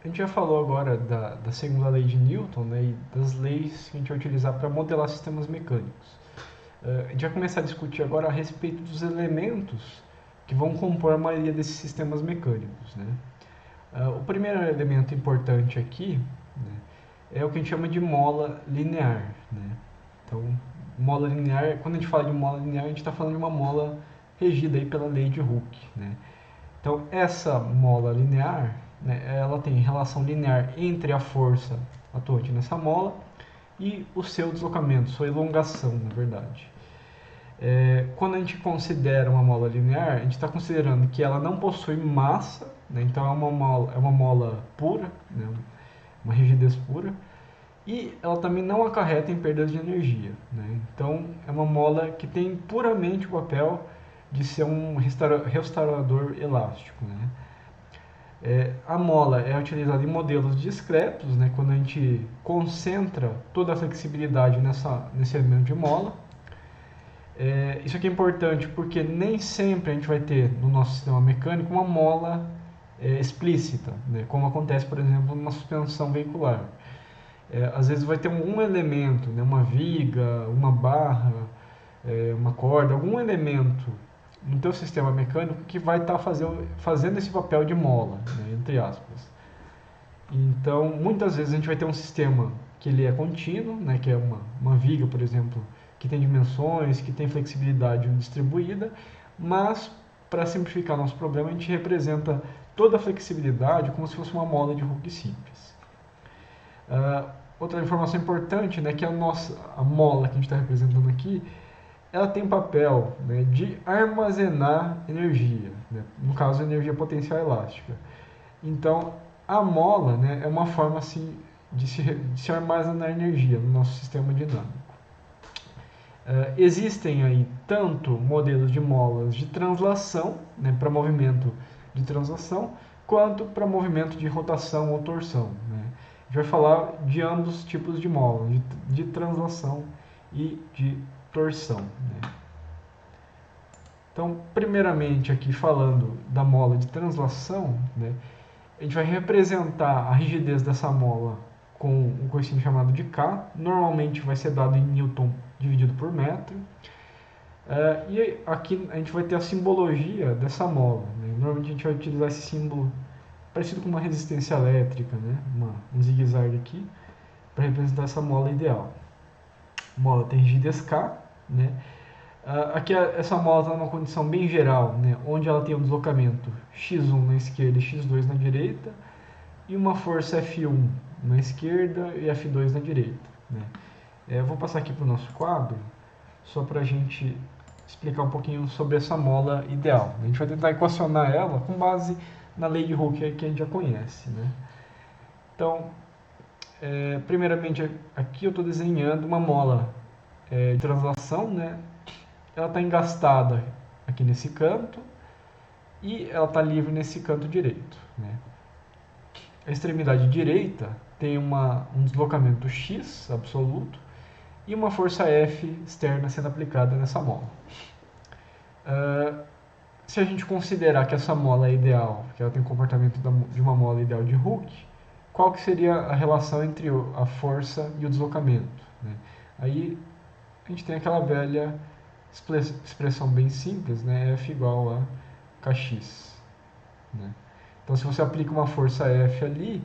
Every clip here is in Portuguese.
a gente já falou agora da segunda lei de Newton, né, e das leis que a gente vai utilizar para modelar sistemas mecânicos. A gente vai começar a discutir agora a respeito dos elementos que vão compor a maioria desses sistemas mecânicos, né? O primeiro elemento importante aqui, né, é o que a gente chama de mola linear, né? Então, mola linear, quando a gente fala de mola linear, a gente está falando de uma mola regida aí pela lei de Hooke, né? Então, essa mola linear, né, ela tem relação linear entre a força atuante nessa mola e o seu deslocamento, sua elongação, na verdade. Quando a gente considera uma mola linear, a gente está considerando que ela não possui massa, né, então é uma mola pura, né, uma rigidez pura, e ela também não acarreta em perdas de energia. Né? Então, é uma mola que tem puramente o papel de ser um restaurador elástico. Né? A mola é utilizada em modelos discretos, né, quando a gente concentra toda a flexibilidade nesse elemento de mola. Isso aqui é importante porque nem sempre a gente vai ter no nosso sistema mecânico uma mola explícita, né, como acontece, por exemplo, numa suspensão veicular. Às vezes vai ter um elemento, né, uma viga, uma barra, uma corda, algum elemento no teu sistema mecânico que vai estar fazendo esse papel de mola, né, entre aspas. Então, muitas vezes a gente vai ter um sistema que ele é contínuo, né, que é uma viga, por exemplo, que tem dimensões, que tem flexibilidade distribuída, mas para simplificar nosso problema, a gente representa toda a flexibilidade como se fosse uma mola de Hooke simples. Outra informação importante, né, que a mola que a gente está representando aqui, ela tem papel, né, de armazenar energia, né, no caso, energia potencial elástica. Então, a mola, né, é uma forma assim, de se armazenar energia no nosso sistema dinâmico. Existem aí tanto modelos de molas de translação, né, para movimento de translação, quanto para movimento de rotação ou torção. Né? A gente vai falar de ambos os tipos de mola, de translação e de torção. Né? Então, primeiramente aqui falando da mola de translação, né, a gente vai representar a rigidez dessa mola com um coeficiente chamado de K, normalmente vai ser dado em Newton dividido por metro. E aqui a gente vai ter a simbologia dessa mola. Né? Normalmente a gente vai utilizar esse símbolo parecido com uma resistência elétrica, né? Um zigue-zague aqui, para representar essa mola ideal. A mola tem rigidez K, né? Aqui essa mola está numa condição bem geral, né? Onde ela tem um deslocamento x1 na esquerda e x2 na direita, e uma força F1 na esquerda e F2 na direita. Né? Eu vou passar aqui para o nosso quadro, só para a gente explicar um pouquinho sobre essa mola ideal. A gente vai tentar equacionar ela com base na lei de Hooke que a gente já conhece. Né? Então, primeiramente, aqui eu estou desenhando uma mola de translação. Né? Ela está engastada aqui nesse canto e ela está livre nesse canto direito. Né? A extremidade direita tem um deslocamento x absoluto e uma força F externa sendo aplicada nessa mola. Se a gente considerar que essa mola é ideal, que ela tem o comportamento de uma mola ideal de Hooke, qual que seria a relação entre a força e o deslocamento? Né? Aí a gente tem aquela velha expressão bem simples, né? F igual a kx. Né? Então, se você aplica uma força F ali,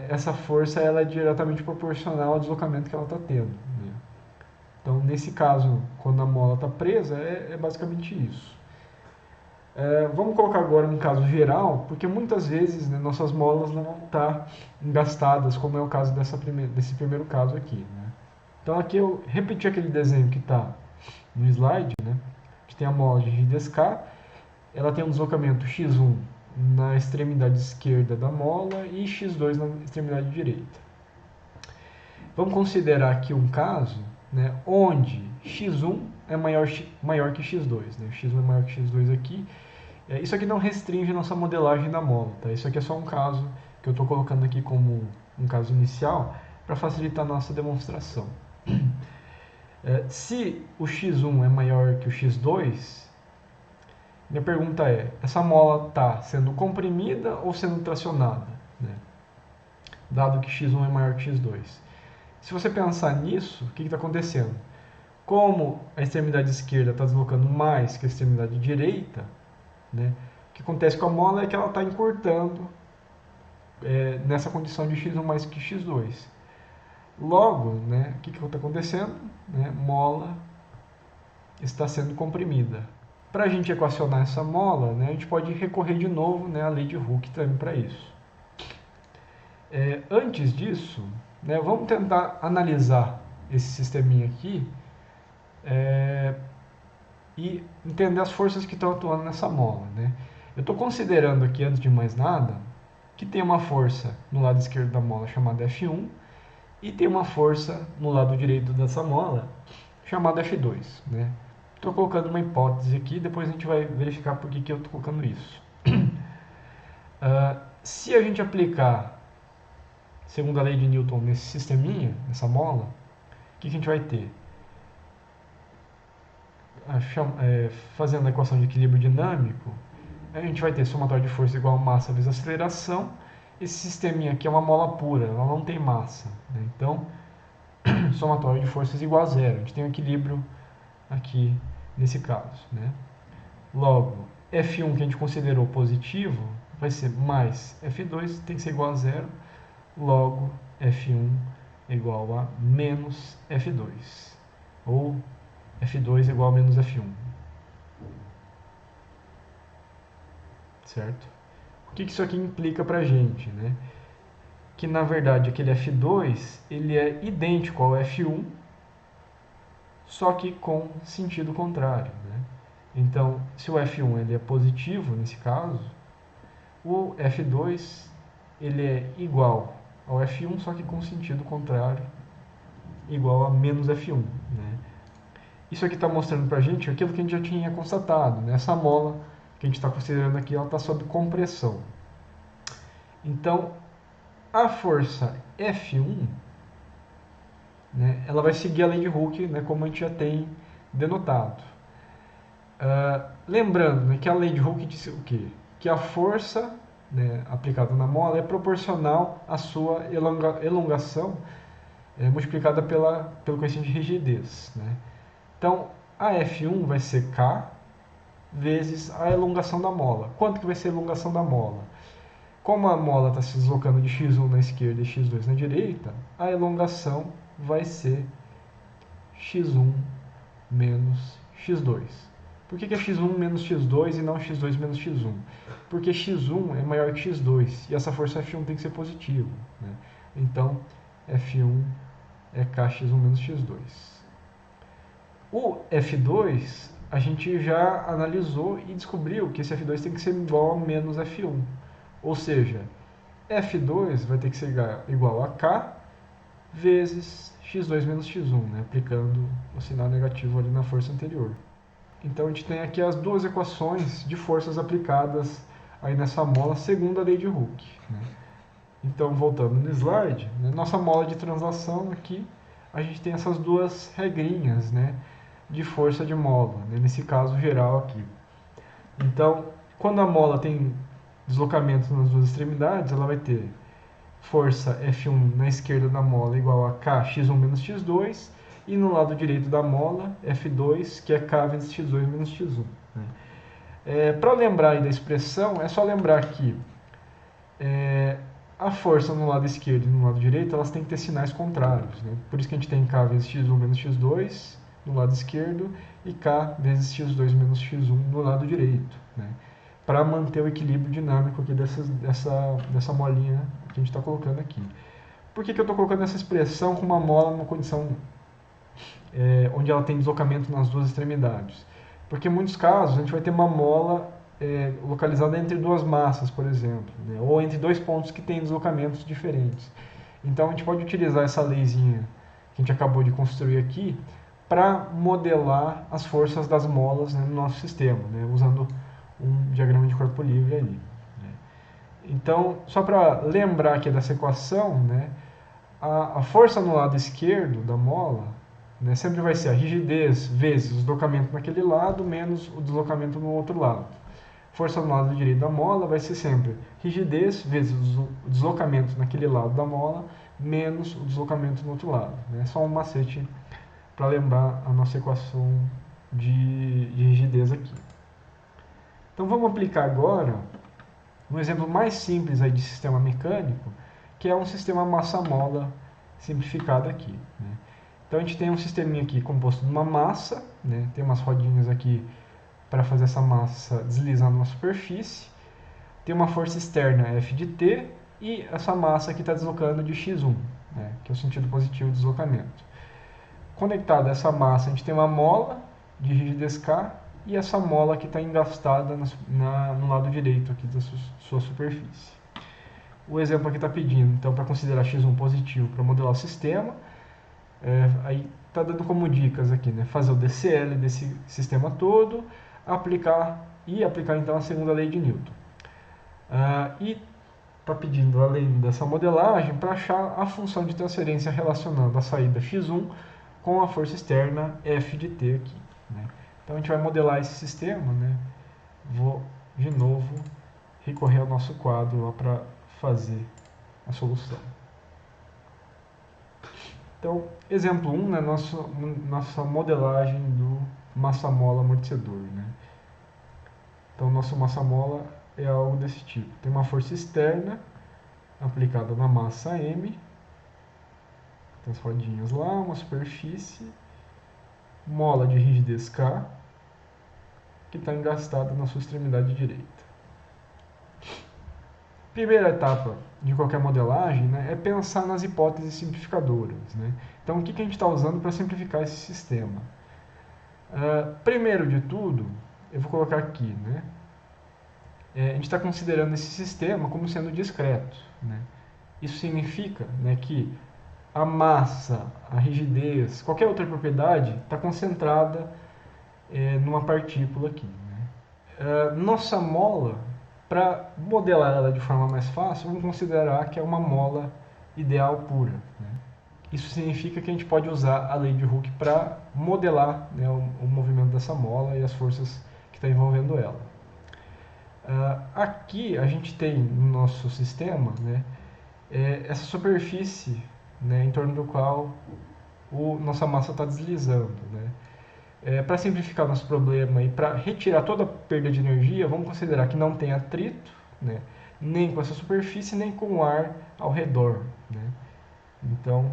essa força ela é diretamente proporcional ao deslocamento que ela está tendo. Né? Então, nesse caso, quando a mola está presa, é basicamente isso. Vamos colocar agora um caso geral, porque muitas vezes, né, nossas molas não vão estar engastadas, como é o caso desse primeiro caso aqui. Né? Então, aqui eu repeti aquele desenho que está no slide. Né? A gente tem a mola de rigidez K, ela tem um deslocamento x1 na extremidade esquerda da mola e x2 na extremidade direita. Vamos considerar aqui um caso, né, onde x1 é maior que x2. Né? X1 é maior que x2 aqui. Isso aqui não restringe nossa modelagem da mola. Tá? Isso aqui é só um caso que eu estou colocando aqui como um caso inicial para facilitar a nossa demonstração. Se o x1 é maior que o x2, minha pergunta é, essa mola está sendo comprimida ou sendo tracionada? dado que x1 é maior que x2. Se você pensar nisso, o que está acontecendo? Como a extremidade esquerda está deslocando mais que a extremidade direita, né, o que acontece com a mola é que ela está encurtando nessa condição de x1 mais que x2. Logo, né, o que está acontecendo? Mola está sendo comprimida. Para a gente equacionar essa mola, né, a gente pode recorrer de novo, né, à lei de Hooke também para isso. Antes disso, né, vamos tentar analisar esse sisteminha aqui e entender as forças que estão atuando nessa mola. Né? Eu estou considerando aqui, antes de mais nada, que tem uma força no lado esquerdo da mola chamada F1 e tem uma força no lado direito dessa mola chamada F2. Né? Estou colocando uma hipótese aqui, depois a gente vai verificar por que eu estou colocando isso. Se a gente aplicar, segundo a lei de Newton, nesse sisteminha, nessa mola, o que a gente vai ter? Fazendo a equação de equilíbrio dinâmico, a gente vai ter somatório de força igual a massa vezes aceleração. Esse sisteminha aqui é uma mola pura, ela não tem massa. Né? Então, somatório de forças igual a zero. A gente tem um equilíbrio aqui nesse caso. Né? Logo, F1 que a gente considerou positivo vai ser mais F2, tem que ser igual a zero. Logo, F1 é igual a menos F2. Ou F2 é igual a menos F1. Certo? O que isso aqui implica pra gente? Né? Que, na verdade, aquele F2 ele é idêntico ao F1, só que com sentido contrário. Né? Então, se o F1 ele é positivo, nesse caso, o F2 ele é igual ao F1, só que com sentido contrário, igual a menos F1. Né? Isso aqui está mostrando para a gente aquilo que a gente já tinha constatado. Né? Essa mola que a gente está considerando aqui, ela está sob compressão. Então, a força F1, né, ela vai seguir a lei de Hooke, né, como a gente já tem denotado. Lembrando, né, que a lei de Hooke disse o quê? Que a força, né, aplicada na mola é proporcional à sua elongação multiplicada pelo coeficiente de rigidez. Né? Então, a F1 vai ser K vezes a elongação da mola. Quanto que vai ser a elongação da mola? Como a mola está se deslocando de x1 na esquerda e x2 na direita, a elongação vai ser x1 menos x2. Por que é x1 menos x2 e não x2 menos x1? Porque x1 é maior que x2 e essa força F1 tem que ser positiva. Né? Então, F1 é kx1 menos x2. O F2, a gente já analisou e descobriu que esse F2 tem que ser igual a menos F1. Ou seja, F2 vai ter que ser igual a K vezes x2 menos x1, né? Aplicando o sinal negativo ali na força anterior. Então a gente tem aqui as duas equações de forças aplicadas aí nessa mola segundo a lei de Hooke. Né? Então, voltando no slide, né? Nossa mola de translação aqui, a gente tem essas duas regrinhas, né? De força de mola, né? Nesse caso geral aqui. Então, quando a mola tem deslocamento nas duas extremidades, ela vai ter força F1 na esquerda da mola igual a K x1 menos x2 e no lado direito da mola F2 que é K vezes x2 menos x1. Né? Para lembrar aí da expressão, é só lembrar que a força no lado esquerdo e no lado direito elas têm que ter sinais contrários. Né? Por isso que a gente tem K vezes x1 menos x2 no lado esquerdo e K vezes x2 menos x1 no lado direito. Né? Para manter o equilíbrio dinâmico aqui dessa molinha que a gente está colocando aqui. Por que eu estou colocando essa expressão com uma mola numa condição onde ela tem deslocamento nas duas extremidades? Porque em muitos casos a gente vai ter uma mola localizada entre duas massas, por exemplo, né? Ou entre dois pontos que têm deslocamentos diferentes. Então a gente pode utilizar essa leizinha que a gente acabou de construir aqui para modelar as forças das molas, né, no nosso sistema, né, usando um diagrama de corpo livre ali. Né. Então, só para lembrar aqui dessa equação, né, a força no lado esquerdo da mola, né, sempre vai ser a rigidez vezes o deslocamento naquele lado menos o deslocamento no outro lado. Força no lado direito da mola vai ser sempre rigidez vezes o deslocamento naquele lado da mola menos o deslocamento no outro lado. É só um macete para lembrar a nossa equação de rigidez aqui. Então vamos aplicar agora um exemplo mais simples aí de sistema mecânico, que é um sistema massa-mola simplificado aqui. Então a gente tem um sisteminha aqui composto de uma massa, tem umas rodinhas aqui para fazer essa massa deslizar numa superfície, tem uma força externa F de T e essa massa aqui está deslocando de x1, que é o sentido positivo do deslocamento. Conectada a essa massa, a gente tem uma mola de rigidez K e essa mola que está engastada no lado direito aqui da sua superfície. O exemplo aqui está pedindo, então, para considerar x1 positivo para modelar o sistema, aí está dando como dicas aqui, fazer o DCL desse sistema todo, aplicar então a segunda lei de Newton. E está pedindo, além dessa modelagem, para achar a função de transferência relacionando a saída x1 com a força externa F de T aqui. Então a gente vai modelar esse sistema, Vou de novo recorrer ao nosso quadro lá para fazer a solução. Então, exemplo 1, nossa modelagem do massa-mola amortecedor. Então, nosso massa-mola é algo desse tipo. Tem uma força externa aplicada na massa M, tem as rodinhas lá, uma superfície, mola de rigidez K, que está engastada na sua extremidade direita. Primeira etapa de qualquer modelagem é pensar nas hipóteses simplificadoras. Então, o que a gente está usando para simplificar esse sistema? Primeiro de tudo, eu vou colocar aqui, a gente está considerando esse sistema como sendo discreto. Isso significa que a massa, a rigidez, qualquer outra propriedade está concentrada numa partícula aqui. Nossa mola, para modelar ela de forma mais fácil, vamos considerar que é uma mola ideal pura. Isso significa que a gente pode usar a lei de Hooke para modelar o movimento dessa mola e as forças que estão envolvendo ela. Aqui a gente tem no nosso sistema essa superfície em torno do qual nossa massa está deslizando. Para simplificar nosso problema e para retirar toda a perda de energia, vamos considerar que não tem atrito, nem com essa superfície, nem com o ar ao redor. Então,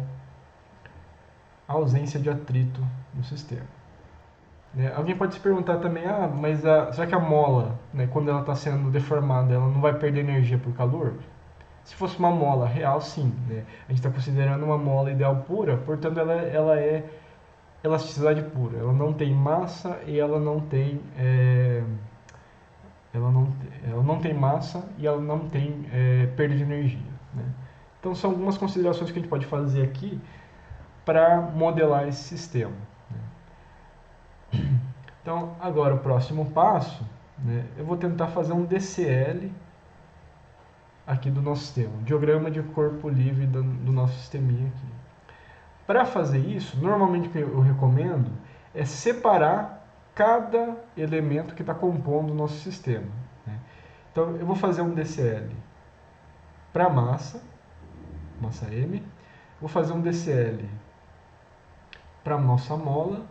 ausência de atrito no sistema. Alguém pode se perguntar também, mas será que a mola, quando ela está sendo deformada, ela não vai perder energia por calor? Se fosse uma mola real, sim. A gente está considerando uma mola ideal pura, portanto ela é elasticidade pura. Ela não tem massa e ela não tem massa e ela não tem perda de energia. Então são algumas considerações que a gente pode fazer aqui para modelar esse sistema. Então agora o próximo passo, eu vou tentar fazer um DCL aqui do nosso sistema, um diagrama de corpo livre do nosso sisteminha aqui. Para fazer isso, normalmente o que eu recomendo é separar cada elemento que está compondo o nosso sistema. Então, eu vou fazer um DCL para a massa M, vou fazer um DCL para a nossa mola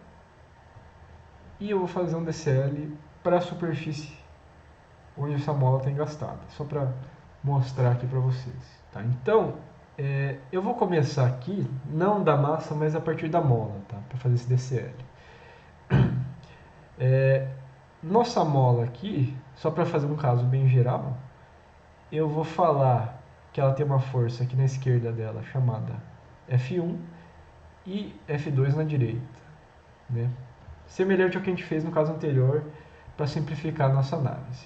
e eu vou fazer um DCL para a superfície onde essa mola está engastada, só para mostrar aqui para vocês. Tá? Então, eu vou começar aqui, não da massa, mas a partir da mola, para fazer esse DCL. Nossa mola aqui, só para fazer um caso bem geral, eu vou falar que ela tem uma força aqui na esquerda dela chamada F1 e F2 na direita. Semelhante ao que a gente fez no caso anterior, para simplificar a nossa análise.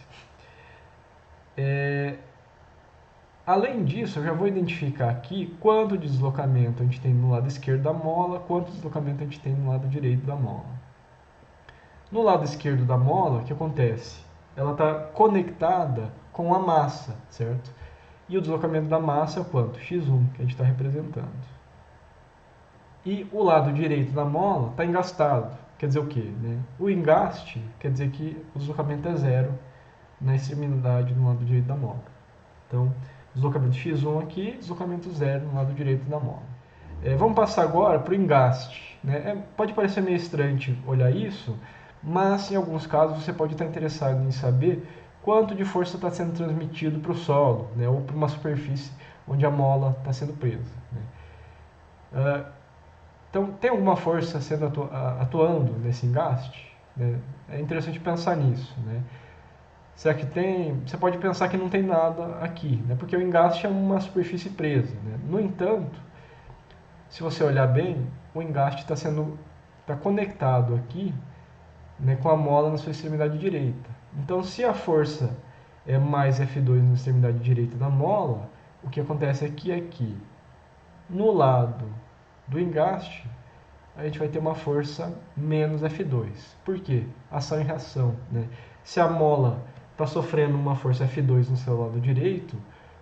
Além disso, eu já vou identificar aqui quanto deslocamento a gente tem no lado esquerdo da mola, quanto deslocamento a gente tem no lado direito da mola. No lado esquerdo da mola, o que acontece? Ela está conectada com a massa, certo? E o deslocamento da massa é quanto? x1, que a gente está representando. E o lado direito da mola está engastado. Quer dizer o quê? O engaste quer dizer que o deslocamento é zero na extremidade no lado direito da mola. Então, deslocamento x1 aqui, deslocamento 0 no lado direito da mola. Vamos passar agora para o engaste. Né? Pode parecer meio estranho olhar isso, mas em alguns casos você pode estar interessado em saber quanto de força está sendo transmitido para o solo, né? Ou para uma superfície onde a mola está sendo presa. Né? Então, tem alguma força sendo atuando nesse engaste? Né? É interessante pensar nisso. Né? Será que tem? Você pode pensar que não tem nada aqui, né? Porque o engaste é uma superfície presa. Né? No entanto, se você olhar bem, o engaste está conectado aqui, né, com a mola na sua extremidade direita. Então, se a força é mais F2 na extremidade direita da mola, o que acontece aqui é que no lado do engaste, a gente vai ter uma força menos F2. Por quê? Ação e reação. Né? Se a mola está sofrendo uma força F2 no seu lado direito,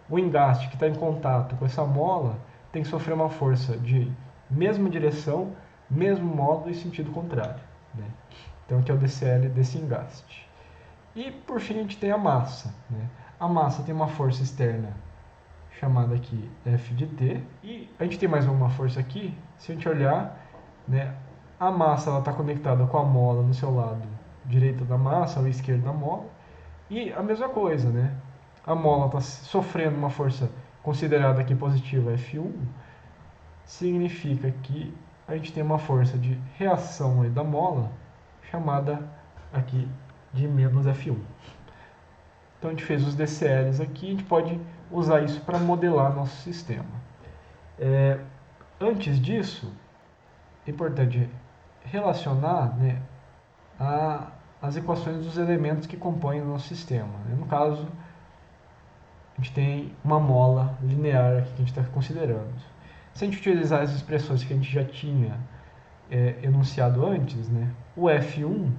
o engaste que está em contato com essa mola tem que sofrer uma força de mesma direção, mesmo modo e sentido contrário. Né? Então aqui é o DCL desse engaste. E por fim a gente tem a massa. Né? A massa tem uma força externa chamada aqui F de T. E a gente tem mais uma força aqui. Se a gente olhar, né, a massa está conectada com a mola no seu lado direito da massa ou esquerdo da mola. E a mesma coisa, né? A mola está sofrendo uma força considerada aqui positiva F1, significa que a gente tem uma força de reação aí da mola chamada aqui de menos F1. Então a gente fez os DCLs aqui, a gente pode usar isso para modelar nosso sistema. Antes disso, é importante relacionar, né, as equações dos elementos que compõem o nosso sistema. No caso, a gente tem uma mola linear aqui que a gente está considerando. Se a gente utilizar as expressões que a gente já tinha enunciado antes, né, o F1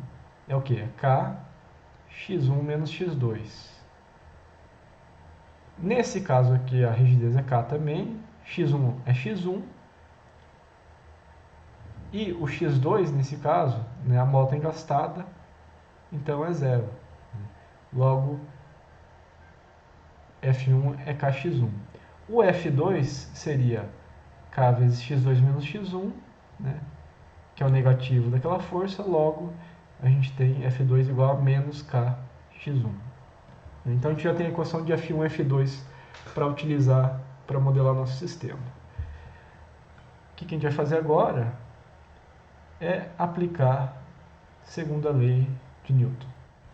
é o que? É K x1 menos x2. Nesse caso aqui a rigidez é K também, x1 é x1, e o x2 nesse caso, né, a mola está engastada, então é zero. Logo, F1 é Kx1. O F2 seria K vezes x2 menos x1, né, que é o negativo daquela força, logo a gente tem F2 igual a menos Kx1. Então a gente já tem a equação de F1 e F2 para utilizar para modelar nosso sistema. O que a gente vai fazer agora é aplicar a segunda lei de Newton.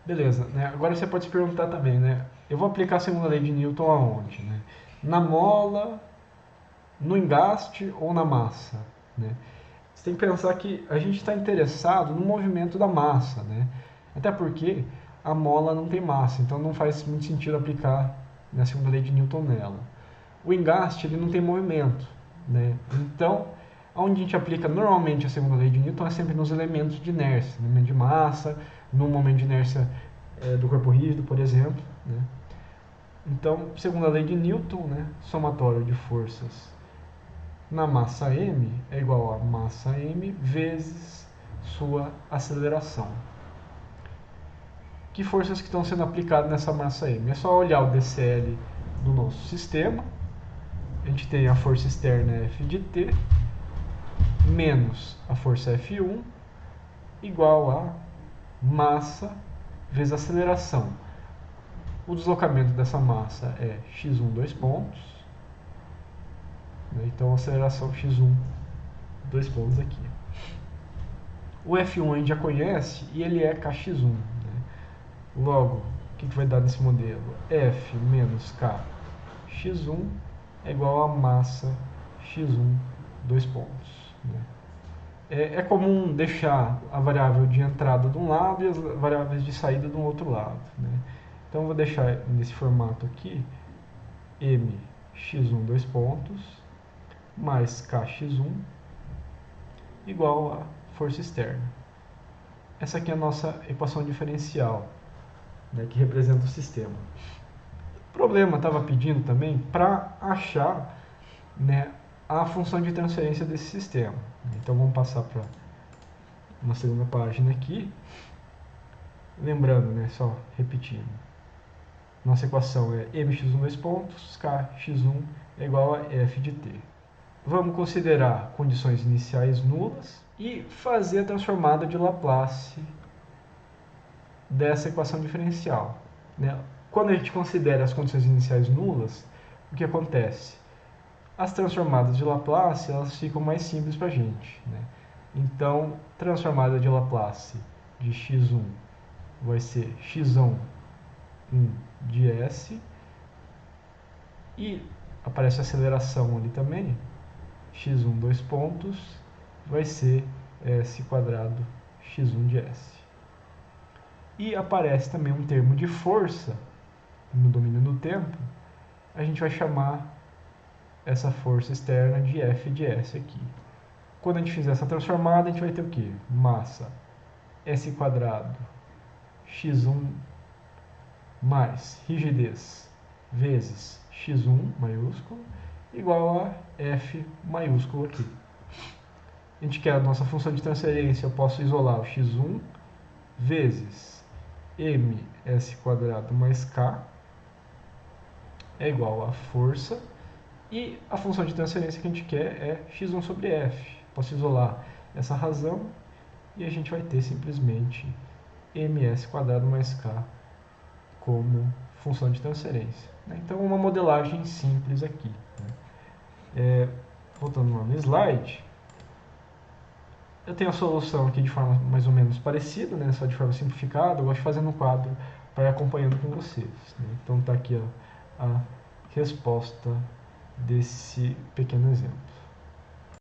Beleza, né? Agora você pode se perguntar também, né? Eu vou aplicar a segunda lei de Newton aonde? Né? Na mola, no engaste ou na massa? Né? Você tem que pensar que a gente está interessado no movimento da massa, né? Até porque a mola não tem massa, então não faz muito sentido aplicar a segunda lei de Newton nela. O engaste ele não tem movimento, né? Então, onde a gente aplica normalmente a segunda lei de Newton é sempre nos elementos de inércia, no momento de massa, no momento de inércia do corpo rígido, por exemplo. Né? Então, segunda lei de Newton, né? Somatório de forças na massa m é igual a massa m vezes sua aceleração. Que forças que estão sendo aplicadas nessa massa m? É só olhar o DCL do nosso sistema. A gente tem a força externa F de T menos a força F1 igual a massa vezes aceleração. O deslocamento dessa massa é x1, 2 pontos. Então, a aceleração x1, 2 pontos aqui. O F1 a gente já conhece e ele é kx1. Né? Logo, o que vai dar nesse modelo? F menos kx1 é igual a massa x1, 2 pontos. Né? É comum deixar a variável de entrada de um lado e as variáveis de saída de um outro lado. Né? Então, eu vou deixar nesse formato aqui m x1, 2 pontos, mais kx1 igual a força externa. Essa aqui é a nossa equação diferencial, né, que representa o sistema. O problema estava pedindo também para achar, né, a função de transferência desse sistema. Então vamos passar para uma segunda página aqui. Lembrando, né, só repetindo. Nossa equação é mx1 dois pontos, kx1 é igual a f de t. Vamos considerar condições iniciais nulas e fazer a transformada de Laplace dessa equação diferencial, né? Quando a gente considera as condições iniciais nulas, o que acontece? As transformadas de Laplace elas ficam mais simples para a gente, né? Então, transformada de Laplace de x1 vai ser x1 de s, e aparece a aceleração ali também, x1 dois pontos vai ser s quadrado x1 de s. E aparece também um termo de força no domínio do tempo, a gente vai chamar essa força externa de F de S aqui. Quando a gente fizer essa transformada, a gente vai ter o quê? Massa S quadrado x1 mais rigidez vezes x1 maiúsculo igual a F maiúsculo aqui. A gente quer a nossa função de transferência, eu posso isolar o x1 vezes ms quadrado mais k é igual a força, e a função de transferência que a gente quer é x1 sobre f. Posso isolar essa razão e a gente vai ter simplesmente ms quadrado mais k como função de transferência. Então, uma modelagem simples aqui. Voltando lá no slide, eu tenho a solução aqui de forma mais ou menos parecida, né? Só de forma simplificada. Eu gosto de fazer no quadro para ir acompanhando com vocês. Então, está aqui a resposta desse pequeno exemplo.